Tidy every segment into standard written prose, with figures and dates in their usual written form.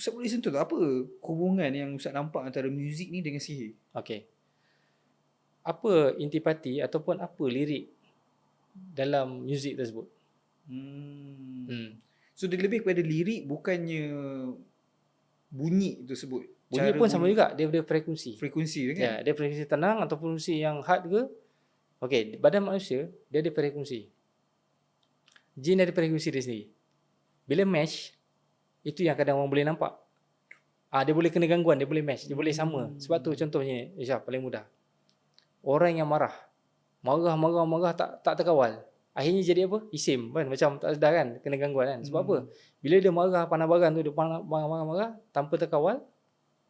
Ustaz boleh sentuh tak apa hubungan yang Ustaz nampak antara muzik ni dengan sihir? Okey. Apa intipati ataupun apa lirik dalam muzik tersebut? Hmm. So dia lebih kepada lirik, bukannya bunyi tersebut. Bunyi Cara pun sama juga, dia ada frekuensi. frekuensi dia kan? Ya, dia frekuensi tenang atau frekuensi yang hard ke. Okey, badan manusia dia ada frekuensi. Jin ada frekuensi dia sendiri. Bila mesh, itu yang kadang orang boleh nampak. Dia boleh kena gangguan, dia boleh mesh, dia boleh sama. Sebab tu contohnya, Isyah paling mudah. Orang yang marah tak terkawal. Akhirnya jadi apa? Isim kan, macam tak sedar kan, kena gangguan kan. Sebab apa? Bila dia marah pandang baran tu, dia marah tanpa terkawal,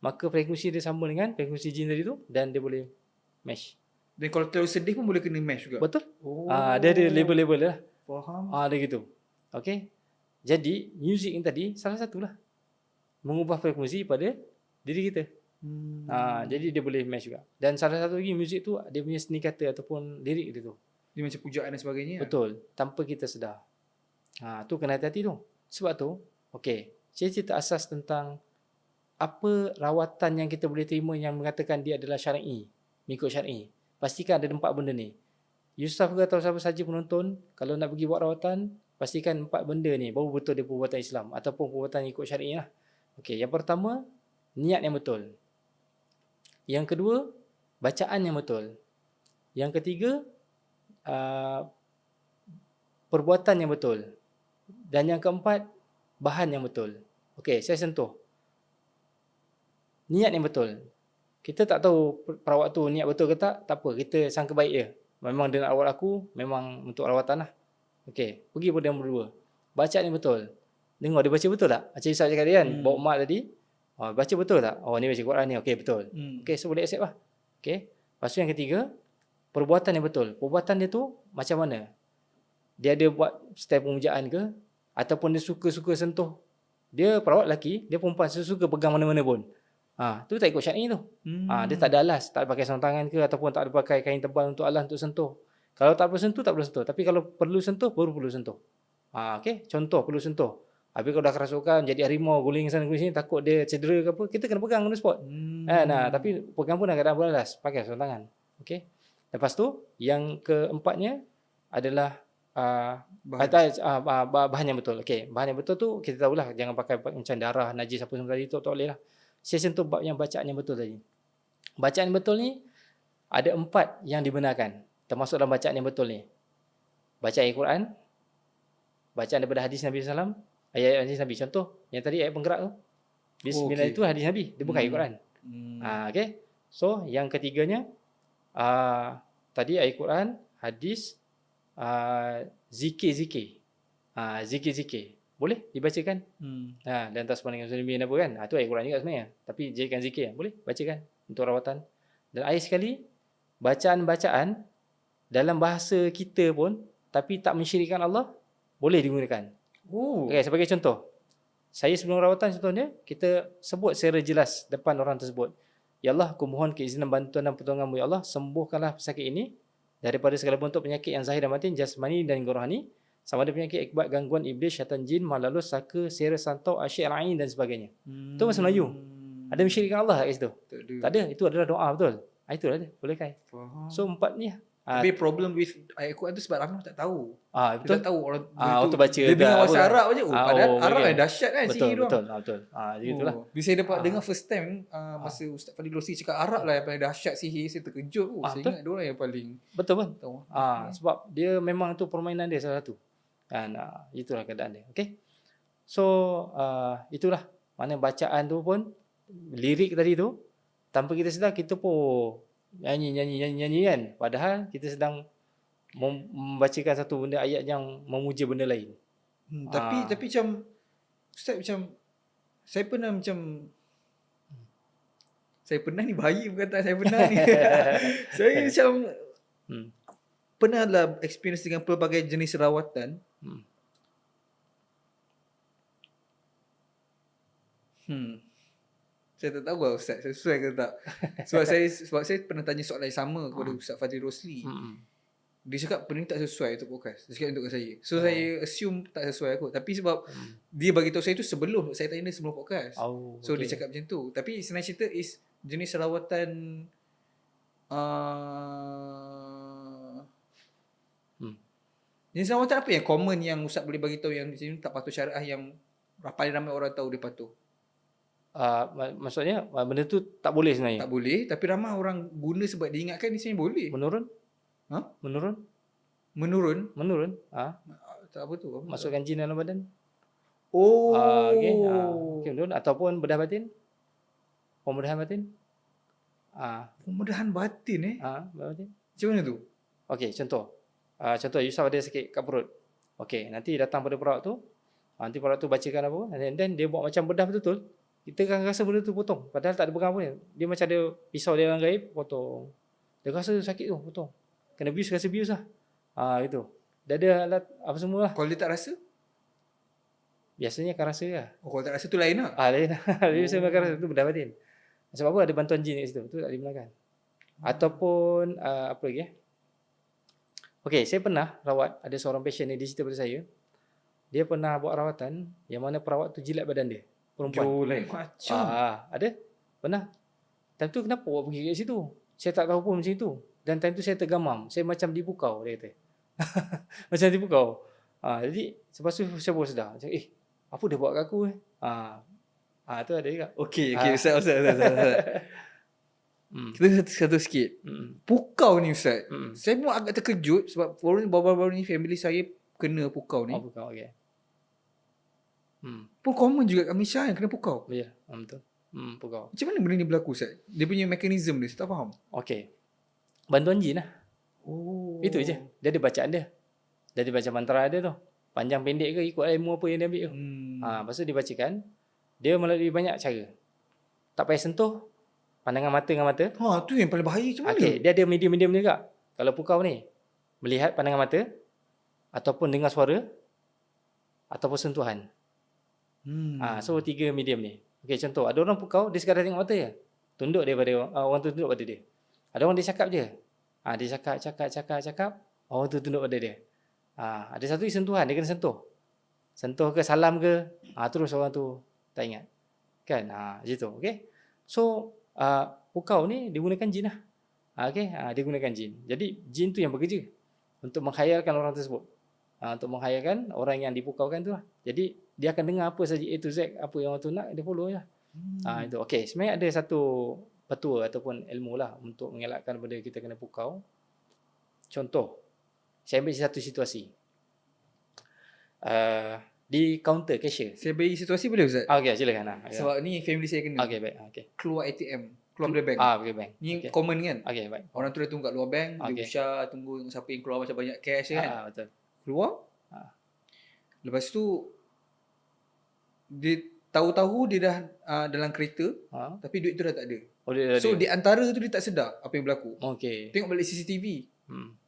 maka frekuensi dia sama dengan frekuensi jin tadi tu dan dia boleh mesh. Dan kalau terlalu sedih pun boleh kena mesh juga? Betul? Dia ada label-label lah. Faham. Dia gitu. Okey. Jadi, muzik yang tadi salah satulah mengubah frekuensi pada diri kita. Jadi dia boleh mesh juga. Dan salah satu lagi muzik tu dia punya seni kata ataupun lirik dia tu. Dia macam pujaan dan sebagainya. Betul. Tanpa kita sedar. Tu kena hati-hati tu. Sebab tu, okey, saya cerita asas tentang apa rawatan yang kita boleh terima yang mengatakan dia adalah syar'i, mengikut syar'i. Pastikan ada 4 benda ni. Yusuf ke atau siapa saja penonton, kalau nak pergi buat rawatan, pastikan 4 benda ni baru betul dia perbuatan Islam ataupun perbuatan ikut syar'i lah. Okey, yang pertama, niat yang betul. Yang kedua, bacaan yang betul. Yang ketiga, perbuatan yang betul. Dan yang keempat, bahan yang betul. Okey, saya sentuh. Niat yang betul. Kita tak tahu perawat tu niat betul ke tak apa. Kita sangka baik je. Memang dia nak rawat aku, memang untuk rawatan lah. Okey, pergi pada yang berdua. Bacaan yang betul. Dengar dia baca betul tak? Macam Isa cakap dia kan, bawa mak tadi. Baca betul tak? Ni baca Quran ni. Okey, betul. Okey, so boleh accept lah. Okey. Lepas tu yang ketiga, perbuatan yang betul. Perbuatan dia tu macam mana? Dia ada buat style pemujaan ke? Ataupun dia suka-suka sentuh? Dia perawat lelaki, dia perempuan suka pegang mana-mana pun. Tu tak ikut syar'i tu. Dia tak ada alas, tak ada pakai sarung tangan ke ataupun tak ada pakai kain tebal untuk alas untuk sentuh. Kalau tak perlu sentuh, tak perlu sentuh. Tapi kalau perlu sentuh, baru perlu sentuh. Okey, contoh perlu sentuh. Habis kalau dah kerasukan, jadi harimau, guling sana guling sini, takut dia cedera ke apa, kita kena pegang on the spot. Tapi pegang pun dah kadang beralas, pakai sarung tangan. Okey. Lepas tu, yang keempatnya adalah bahan yang betul. Okey, bahan yang betul tu kita tahulah, jangan pakai macam darah, najis apa semua tadi tu, tak boleh lah. Saya sentuh bab yang bacaan yang betul tadi. Bacaan yang betul ni ada 4 yang dibenarkan. Termasuk dalam bacaan yang betul ni. Bacaan Al-Quran, bacaan daripada hadis Nabi SAW, ayat hadis Nabi. Contoh, yang tadi ayat penggerak tu. Bismillah itu hadis Nabi, dia bukan Al-Quran. Okey. So, yang ketiganya tadi ayat Quran, hadis, zikir-zikir. Zikir-zikir. Boleh dibacakan. Dan tak sepanjang Muslimin apa kan. Itu ayat Quran juga sebenarnya. Tapi jadikan zikir. Boleh bacakan untuk rawatan. Dan akhir sekali, bacaan-bacaan dalam bahasa kita pun, tapi tak mensyirikkan Allah, boleh digunakan. Okay, sebagai contoh. Saya sebelum rawatan contohnya, kita sebut secara jelas depan orang tersebut. Ya Allah, aku mohon keizinan bantuan dan pertolongan-Mu. Ya Allah, sembuhkanlah pesakit ini daripada segala bentuk penyakit yang zahir dan batin, jasmani dan rohani. Sama ada penyakit akibat gangguan iblis, syaitan jin, malalus, saka, sihir, santau, asyik, al-ain dan sebagainya. Itu bahasa Melayu. Ada mensyirikkan Allah kat situ? Tak ada. Itu adalah doa betul. Itulah dia. Boleh kan? So 4 ni. Tapi problem with ayat Quran tu sebab Rahman tak tahu. Betul. Dia tak tahu orang tu baca. Dia dengar bahasa Arab aja. Padahal Arab yang dahsyat kan betul, sihir betul, betul. Gitulah. Bila saya dapat dengar first time masa Ustaz Fadil Rosli cakap Arab lah yang paling dahsyat sihir, saya terkejut. Saya ingat dia orang yang paling betul pun. Sebab dia memang tu permainan dia salah satu. Itulah keadaan dia. Okey. So itulah mana bacaan tu pun, lirik tadi tu, tanpa kita sedar kita pun nyanyi kan. Padahal kita sedang membacakan satu benda ayat yang memuja benda lain. Tapi macam Ustaz, macam saya pernah ni, baik perkataan saya pernah ni. Saya macam pernah lah experience dengan pelbagai jenis rawatan. Saya tak tahu lah Ustaz, sesuai ke tak. Sebab saya pernah tanya soalan yang sama kepada Ustaz Fadil Rosli. Dia cakap benda ni tak sesuai untuk podcast. Dia cakap untuk saya. So saya assume tak sesuai kot. Tapi sebab dia bagi tahu saya tu sebelum saya tanya dia sebelum podcast. So dia cakap macam tu. Tapi senang cerita is jenis rawatan jenis rawatan apa yang common yang Ustaz boleh bagi tahu yang macam ni tak patuh syariah yang paling ramai orang tahu dia patuh? Maksudnya benda tu tak boleh sebenarnya. Tak boleh, tapi ramai orang guna sebab dia ingatkan ni sebenarnya boleh. Menurun? Ha? Menurun? Menurun? Tak apa tu? Apa Masukkan jin dalam badan? Oh. Okey. Okey, menurun ataupun bedah batin? Pemudahan batin? Pemudahan batin Bedah batin. Macam mana tu? Okey, contoh. Contoh Yusuf ada sakit kat perut. Okey, nanti datang pada perawat tu. Nanti perawat tu bacakan apa, and then dia buat macam bedah betul-betul. Kita akan rasa benda tu potong. Padahal tak ada pegang pun. Dia macam ada pisau dia dalam gaib, potong. Dia rasa sakit tu, potong. Kena bius, rasa bius lah. Gitu. Dia ada alat apa semua lah. Kalau dia tak rasa? Biasanya akan rasa lah. Kalau tak rasa tu lain lah. Lain lah. Dia biasanya akan rasa tu bedah batin. Sebab apa? Ada bantuan jin kat situ. Tu tak dibenarkan. Ataupun, apa lagi Okey, saya pernah rawat, ada seorang patient ni, dia cerita pada saya. Dia pernah buat rawatan yang mana perawat tu jilat badan dia. Perempuan. Lain macam. Ada? Pernah. Time tu kenapa awak pergi kat situ? Saya tak tahu pun macam itu. Dan time tu saya tergamam. Saya macam dipukau, dia kata. Macam dipukau. Jadi, lepas tu saya baru sedar. Macam, apa dia buat kat aku? Tu ada juga. Okey, Ustaz. Kita satu sikit. Pukau ni Ustaz. Saya pun agak terkejut sebab baru-baru ni family saya kena pukau ni. Pukau, okey. Pun common juga kat Malaysia yang kena pukau. Ya, betul. Pukau. Macam mana benda ni berlaku Ustaz? Dia punya mekanisme dia, saya tak faham. Okey. Bantuan jin lah. Itu je. Dia ada bacaan dia. Dia ada baca mantra dia tu. Panjang pendek ke ikut ilmu apa yang dia ambil tu. Lepas tu dia bacakan. Dia melalui banyak cara. Tak payah sentuh. Pandangan mata dengan mata. Tu yang paling bahaya macam mana? Okey, dia ada medium-medium juga. Kalau pukau ni, melihat pandangan mata, ataupun dengar suara, ataupun sentuhan. So 3 medium ni. Okey, contoh, ada orang pukau, dia sekadar tengok mata je. Tunduk daripada orang tu tunduk pada dia. Ada orang dia cakap je. Dia cakap, orang tu tunduk pada dia. Ada satu sentuhan, dia kena sentuh. Sentuh ke salam ke, terus orang tu tak ingat. Kan? Macam tu. Okey. So, pukau ni digunakan jin lah. Okey, dia gunakan jin. Jadi jin tu yang bekerja untuk menghayalkan orang tersebut. Untuk menghayalkan orang yang dipukaukan tu lah. Jadi dia akan dengar apa saja A to Z, apa yang orang tu nak, dia follow je lah. Itu. Okey, sebenarnya ada satu petua ataupun ilmu lah untuk mengelakkan benda kita kena pukau. Contoh, saya ambil satu situasi. Di kaunter cashier. Saya bagi situasi boleh Ustaz? Okey, silakan. Sebab ni family saya kena. Okey, baik. Okey. Keluar ATM, keluar dari bank. Pergi bank. Ni common kan? Okey, baik. Orang tu dah tunggu kat luar bank, dia usah tunggu siapa yang keluar macam banyak cash kan. Betul. Keluar. Lepas tu dia tahu-tahu dia dah dalam kereta, tapi duit tu dah tak ada. So di antara tu dia tak sedar apa yang berlaku. Okey. Tengok balik CCTV.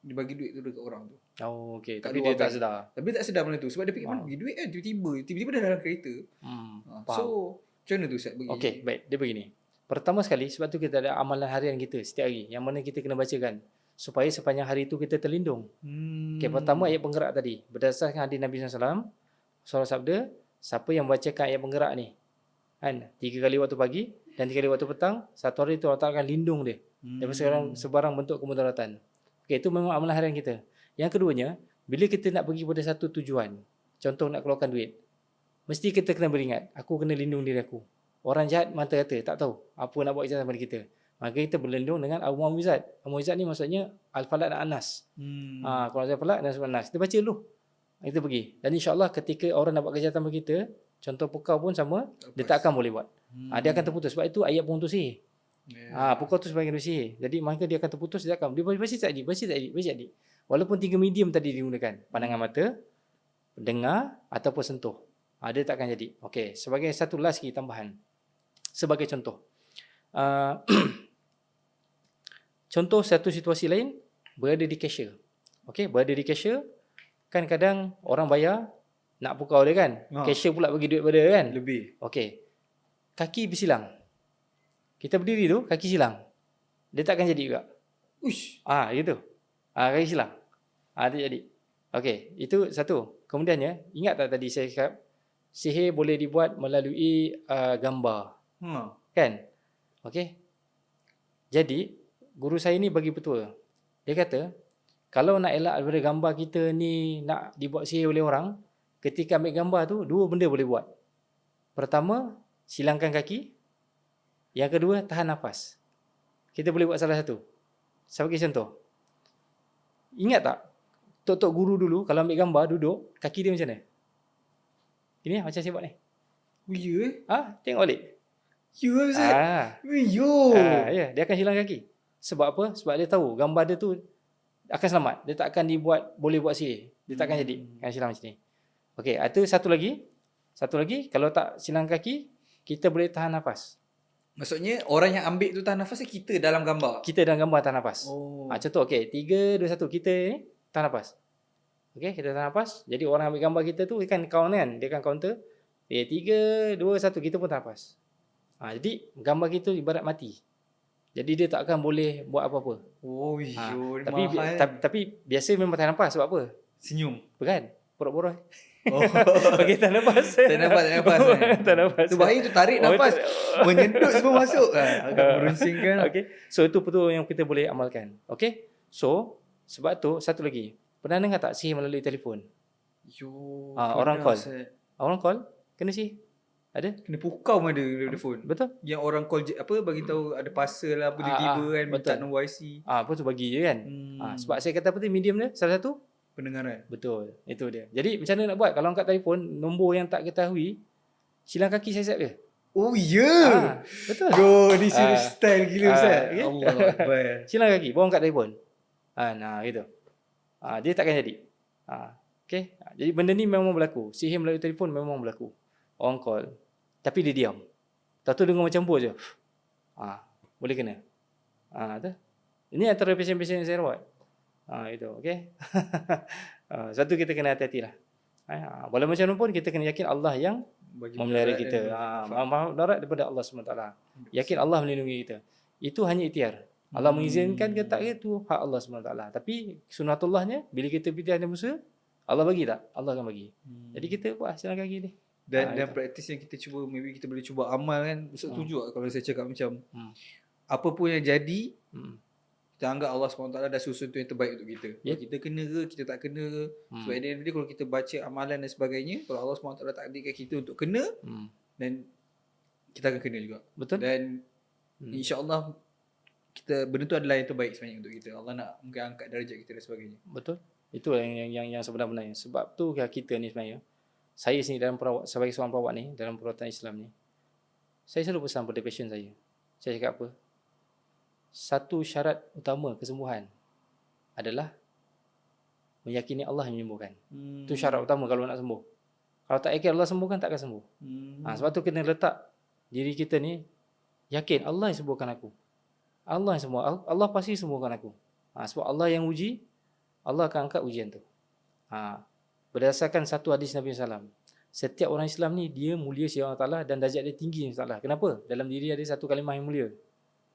Dia bagi duit tu dekat orang tu. Okey, Kat tapi luar dia tak bank. sedar. Tapi dia tak sedar benda tu sebab dia fikir mana bagi duit kan tiba-tiba dah dalam kereta. So macam mana tu Ustaz bagi? Okey, baik. Dia begini. Pertama sekali sebab tu kita ada amalan harian kita setiap hari yang mana kita kena bacakan supaya sepanjang hari itu kita terlindung. Okey, pertama ayat penggerak tadi. Berdasarkan hadis Nabi SAW, Surah sabda, siapa yang bacakan ayat penggerak ni, kan, 3 kali waktu pagi dan 3 kali waktu petang, satu hari itu Allah Ta'ala akan lindung dia daripada sebarang bentuk kemudaratan. Okey, itu memang amalan harian kita. Yang keduanya, bila kita nak pergi pada satu tujuan, contoh nak keluarkan duit, mesti kita kena beringat, aku kena lindung diri aku. Orang jahat mata kata, tak tahu apa nak buat kejahatan pada kita. Maka kita berlindung dengan Al-Mu'awwizat. Al-Mu'awwizat ni maksudnya Al-Falaq dan An-Nas. Kalau Al-Falaq dan An-Nas, kita baca dulu. Kita pergi. Dan insyaAllah ketika orang nak buat kejahatan pada kita, contoh pukau pun sama, dia tak akan boleh buat. Dia akan terputus. Sebab itu ayat pengutus sihir. Pukau tu sebagai sihir. Jadi maka dia akan terputus, dia akan. Dia baca tak adik. Walaupun 3 medium tadi digunakan. Pandangan mata, dengar ataupun sentuh. Dia tak akan jadi. Okey, sebagai satu last lagi tambahan. Sebagai contoh. Contoh satu situasi lain, berada di cashier. Okey, berada di cashier, kan kadang orang bayar, nak pukau dia kan. Cashier pula bagi duit pada kan. Lebih. Okey. Kaki bersilang. Kita berdiri tu, kaki silang. Dia tak akan jadi juga. Uish. Gitu. Kaki silang. Dia jadi. Okey, itu satu. Kemudiannya, ingat tak tadi saya cakap sihir boleh dibuat melalui gambar. Kan? Okey. Jadi, guru saya ni bagi petua. Dia kata, kalau nak elak daripada gambar kita ni nak dibuat sihir oleh orang, ketika ambil gambar tu, dua benda boleh buat. Pertama, silangkan kaki. Yang kedua, tahan nafas. Kita boleh buat salah satu. Saya bagi contoh. Ingat tak? Tok-tok guru dulu, kalau ambil gambar, duduk, kaki dia macam mana? Ini macam saya buat ni. Ya? Tengok balik. Ya, Ustaz? Ya, dia akan hilang kaki. Sebab apa? Sebab dia tahu gambar dia tu akan selamat. Dia tak akan boleh buat sihir. Dia tak akan jadi. Akan silang macam ni. Okey, itu satu lagi. Satu lagi, kalau tak silang kaki, kita boleh tahan nafas. Maksudnya orang yang ambil tu tahan nafas kita dalam gambar. Kita dalam gambar tahan nafas. Contoh, okey, 3, 2, 1, kita ni tahan nafas. Okey, kita tahan nafas. Jadi orang ambil gambar kita tu kan count kan, dia kan counter. 3, 2, 1, kita pun tahan nafas. Jadi gambar kita ibarat mati. Jadi dia tak akan boleh buat apa-apa. Tapi biasa memang tahan nafas sebab apa? Senyum. Bukan? Borak-borak. Bagi tahan nafas. Tahan nafas. Tu bahaya tu, tarik nafas. Menyedut semua masuk. Agak merunsingkan. Okay. So itu betul yang kita boleh amalkan. Okay. So sebab tu satu lagi. Pernah dengar tak sihir melalui telefon? Orang call. Orang call kena sihir. Ada? Kena pukau ada telefon. Betul. Yang orang call bagi tahu ada parcel lah apa tiba-tiba kan minta nombor IC. Betul bagi je kan. Sebab saya kata apa tu, medium dia salah satu pendengaran. Betul. Itu dia. Jadi macam mana nak buat kalau angkat telefon nombor yang tak ketahui, silang kaki saya set dia. Oh ya. Betul. Bro, ni serius style gila Ustaz. Allah Akbar. Silang kaki, bawa angkat telefon. Gitu. Dia takkan jadi. Okay. Jadi benda ni memang berlaku. Sihir melalui telefon memang berlaku. Orang call. Tapi dia diam. Tak tahu dengar macam bos je. Boleh kena. Tu. Ini antara pasien-pasien yang saya rawat. Itu. Okay. Satu kita kena hati-hati lah. Walau macam mana pun kita kena yakin Allah yang memelihara kita. Darat daripada Allah SWT. Yakin Allah melindungi kita. Itu hanya ikhtiar. Allah mengizinkan ke tak itu hak Allah SWT. Tapi sunatullahnya bila kita pilihan dan musuh, Allah bagi tak? Allah akan bagi. Jadi kita buat silang kaki ni. Dan praktis yang kita cuba, maybe kita boleh cuba amal kan. Ustaz setuju kalau saya cakap macam apa pun yang jadi, kita anggap Allah SWT dah susun tu yang terbaik untuk kita. Kalau kita kena ke, kita tak kena ke. Sebab dia kalau kita baca amalan dan sebagainya, kalau Allah SWT takdirkan kita untuk kena, dan kita akan kena juga. Betul. Dan insya-Allah benda tu adalah yang terbaik sebenarnya untuk kita. Allah nak mungkin angkat darjat kita dan sebagainya. Betul. Itu yang sebenar-benarnya. Sebab tu kita ni sebenarnya, saya sini dalam sebagai seorang perawat ni, dalam perawatan Islam ni, saya selalu pesan pada pasien saya. Saya cakap apa? Satu syarat utama kesembuhan adalah meyakini Allah yang menyembuhkan. Itu syarat utama kalau nak sembuh. Kalau tak yakin Allah sembuhkan, tak akan sembuh. Sebab tu kena letak diri kita ni yakin Allah yang sembuhkan aku. Allah yang sembuh. Allah pasti sembuhkan aku. Sebab Allah yang uji, Allah akan angkat ujian tu. Berdasarkan satu hadis Nabi SAW, setiap orang Islam ni dia mulia si Allah Ta'ala dan darjat dia tinggi si Allah. Kenapa? Dalam diri ada satu kalimah yang mulia.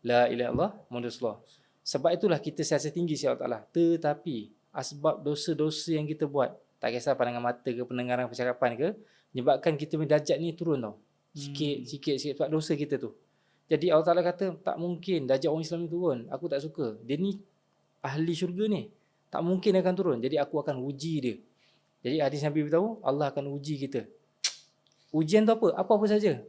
La ilaha illallah Muhammadur Rasulullah. Sebab itulah kita siasa tinggi si Allah Ta'ala. Tetapi asbab dosa-dosa yang kita buat, tak kisah pandangan mata ke, pendengaran, percakapan ke, menyebabkan kita punya darjat ni turun tau. Sikit sebab dosa kita tu. Jadi Allah Ta'ala kata tak mungkin darjat orang Islam ni turun. Aku tak suka. Dia ni ahli syurga ni. Tak mungkin akan turun. Jadi aku akan uji dia. Jadi hadis Nabi beritahu Allah akan uji kita. Ujian tu apa? Apa-apa saja.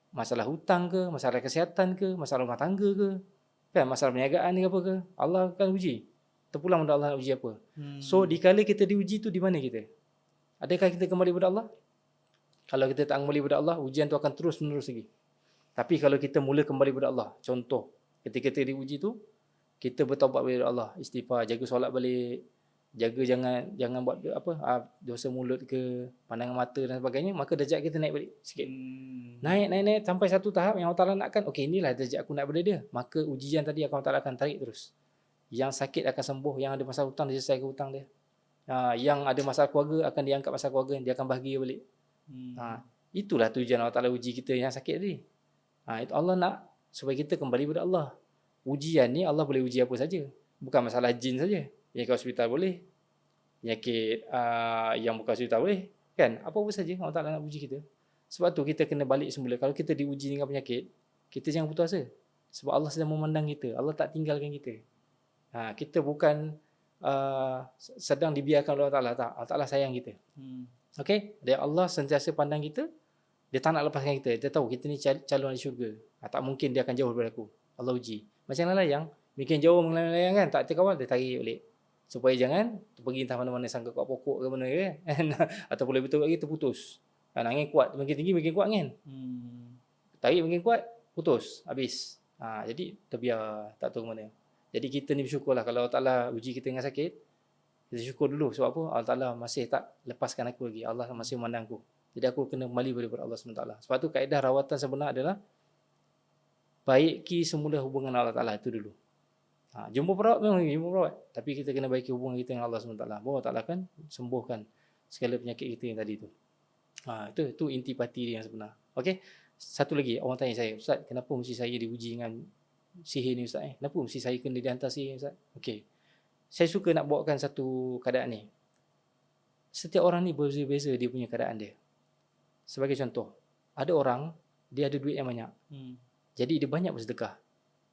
Masalah hutang ke, masalah kesihatan ke, masalah rumah tangga ke, kan, masalah perniagaan ke apa ke, Allah akan uji. Terpulang pada Allah nak uji apa. So dikala kita diuji tu di mana kita? Adakah kita kembali kepada Allah? Kalau kita tak kembali kepada Allah, ujian tu akan terus menerus lagi. Tapi kalau kita mula kembali kepada Allah, contoh ketika kita diuji tu, kita bertaubat kepada Allah, istighfar, jaga solat balik, jaga jangan buat dosa mulut ke, pandangan mata dan sebagainya, maka darjat kita naik balik sikit. Naik sampai satu tahap yang Allah Ta'ala nakkan, okey, inilah darjat aku nak pada dia. Maka ujian tadi Allah Ta'ala akan tarik terus. Yang sakit akan sembuh, yang ada masalah hutang dia selesaikan hutang dia. Yang ada masalah keluarga akan diangkat masalah keluarga, dia akan bahagia balik. Itulah tujuan Allah Ta'ala uji kita yang sakit tadi. Itu Allah nak supaya kita kembali kepada Allah. Ujian ni Allah boleh uji apa saja. Bukan masalah jin saja. Yang ke hospital boleh. penyakit yang bukan sudah boleh. Kan? Apa-apa saja Allah Ta'ala nak uji kita. Sebab tu kita kena balik semula. Kalau kita diuji dengan penyakit, kita jangan putus asa. Sebab Allah sedang memandang kita. Allah tak tinggalkan kita. Kita bukan sedang dibiarkan oleh Allah Ta'ala. Tak. Allah Ta'ala sayang kita. Okay? Dan Allah sentiasa pandang kita. Dia tak nak lepaskan kita. Dia tahu kita ni calon di syurga. Tak mungkin dia akan jauh daripada aku. Allah uji. Macam layang. Bikin jauh melayang kan. Tak terkawal, dia tarik balik. Supaya jangan pergi entah mana-mana sangka kat pokok ke mana kan. Atau boleh betul lagi terputus. Angin kuat. Makin tinggi makin kuat kan. Tarik makin kuat, putus. Habis. Jadi terbiar. Tak tahu ke mana. Jadi kita ni bersyukurlah. Kalau Allah Ta'ala uji kita dengan sakit, kita syukur dulu. Sebab apa? Allah Ta'ala masih tak lepaskan aku lagi. Allah masih memandang aku. Jadi aku kena kembali kepada Allah SWT. Sebab tu kaedah rawatan sebenar adalah baiki semula hubungan Allah Ta'ala itu dulu. Jumpa perawat memang jumpa perawat. Tapi kita kena baiki hubungan kita dengan Allah SWT. Bahawa Allah Ta'ala akan sembuhkan segala penyakit kita yang tadi tu. Itu intipati dia yang sebenar. Okey. Satu lagi orang tanya saya, Ustaz, kenapa mesti saya diuji dengan sihir ni Ustaz? Kenapa mesti saya kena dihantar sihir Ustaz? Okey. Saya suka nak bawakan satu keadaan ni. Setiap orang ni berbeza-beza dia punya keadaan dia. Sebagai contoh, ada orang dia ada duit yang banyak. Jadi dia banyak bersedekah.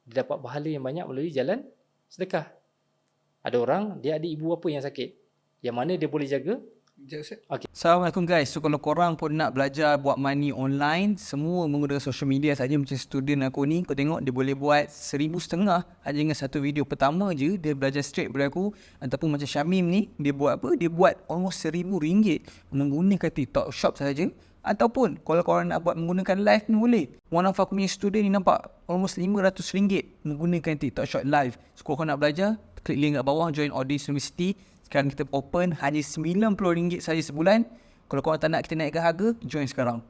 Dia dapat pahala yang banyak melalui jalan sedekah. Ada orang dia ada ibu bapa yang sakit. Yang mana dia boleh jaga. Okay. Assalamualaikum guys. So kalau korang pun nak belajar buat money online, semua menggunakan social media saja macam student aku ni, kau tengok dia boleh buat 1,500 aja dengan satu video pertama je. Dia belajar straight daripada aku. Ataupun macam Syamim ni, dia buat apa? Dia buat almost RM1,000 menggunakan TikTok Shop saja. Ataupun kalau korang nak buat menggunakan live ni boleh. One of aku punya student ni nampak almost RM500 menggunakan TikTok Shop live. So kalau korang nak belajar, klik link kat bawah, join Audis University. Sekarang kita open hanya RM90 saja sebulan. Kalau korang tak nak kita naikkan harga, join sekarang.